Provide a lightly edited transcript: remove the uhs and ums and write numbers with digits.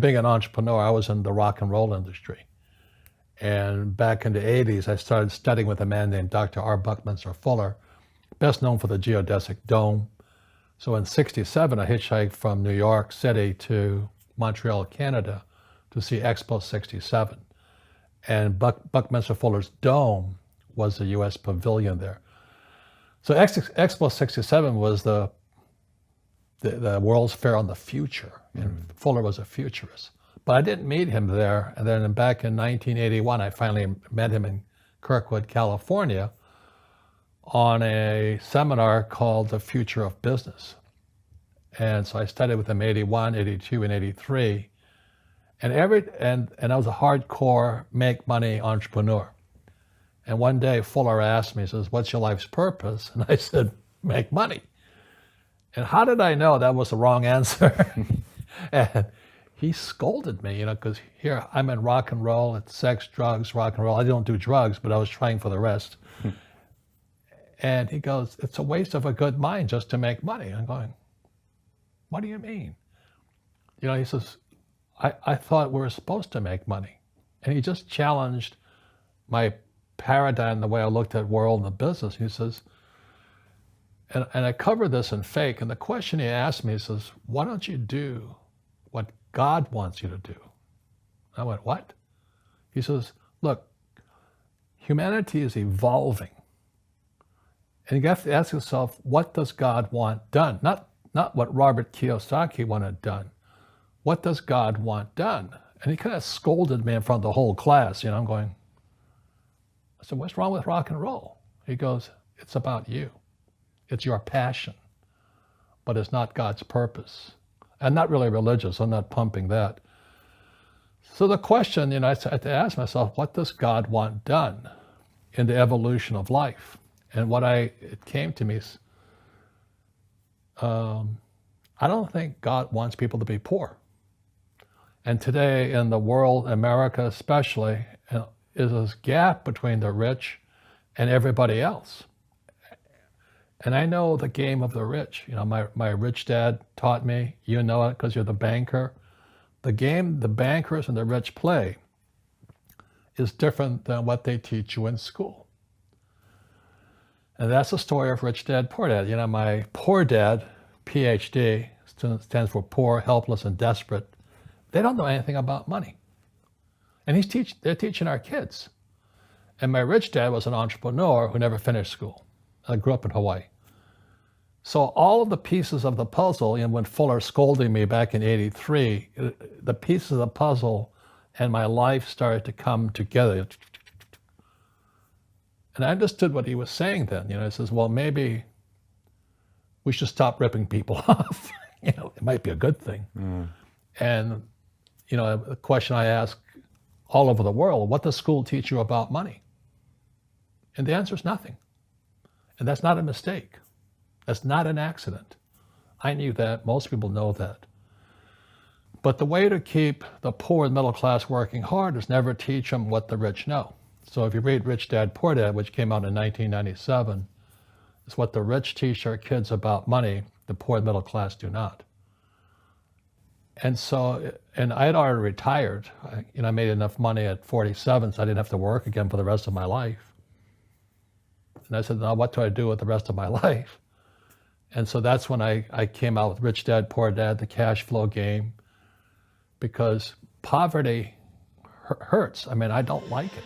being an entrepreneur, I was in the rock and roll industry. And back in the 80s, I started studying with a man named Dr. R. Buckminster Fuller, best known for the geodesic dome. So in 67, I hitchhiked from New York City to Montreal, Canada to see Expo 67. And Buckminster Fuller's dome was the US pavilion there. So Expo 67 was the World's Fair on the Future, and Fuller was a futurist. But I didn't meet him there, and then back in 1981, I finally met him in Kirkwood, California, on a seminar called The Future of Business. And so I studied with him 81, 82, and 83. And I was a hardcore make money entrepreneur. And one day Fuller asked me, he says, "What's your life's purpose?" And I said, "Make money." And how did I know that was the wrong answer? And he scolded me, because here I'm in rock and roll, it's sex, drugs, rock and roll. I don't do drugs, but I was trying for the rest. And he goes, "It's a waste of a good mind just to make money." I'm going, "What do you mean?" He says, I thought we were supposed to make money. And he just challenged my paradigm, the way I looked at world and the business. He says, and I cover this in Fake, and the question he asked me, he says, "Why don't you do what God wants you to do?" I went, "What?" He says, "Look, humanity is evolving. And you have to ask yourself, what does God want done? Not what Robert Kiyosaki wanted done. What does God want done?" And he kind of scolded me in front of the whole class. I'm going, I said, "What's wrong with rock and roll?" He goes, "It's about you. It's your passion, but it's not God's purpose." I'm not really religious. I'm not pumping that. So the question, I had to ask myself, what does God want done in the evolution of life? And it came to me, I don't think God wants people to be poor. And today in the world, America especially, is this gap between the rich and everybody else. And I know the game of the rich. My rich dad taught me, it because you're the banker. The game the bankers and the rich play is different than what they teach you in school. And that's the story of Rich Dad, Poor Dad. My poor dad, PhD, stands for poor, helpless, and desperate. They don't know anything about money. And they're teaching our kids. And my rich dad was an entrepreneur who never finished school. I grew up in Hawaii. So all of the pieces of the puzzle, when Fuller scolded me back in 83, the pieces of the puzzle and my life started to come together. And I understood what he was saying then. He says, well, maybe we should stop ripping people off. It might be a good thing. And, the question I ask all over the world, what does school teach you about money? And the answer is nothing. And that's not a mistake. That's not an accident. I knew that. Most people know that. But the way to keep the poor and middle class working hard is never teach them what the rich know. So if you read Rich Dad, Poor Dad, which came out in 1997, it's what the rich teach their kids about money, the poor and middle class do not. And so, and I had already retired. I made enough money at 47, so I didn't have to work again for the rest of my life. And I said, now what do I do with the rest of my life? And so that's when I came out with Rich Dad, Poor Dad, the cash flow game, because poverty hurts. I don't like it.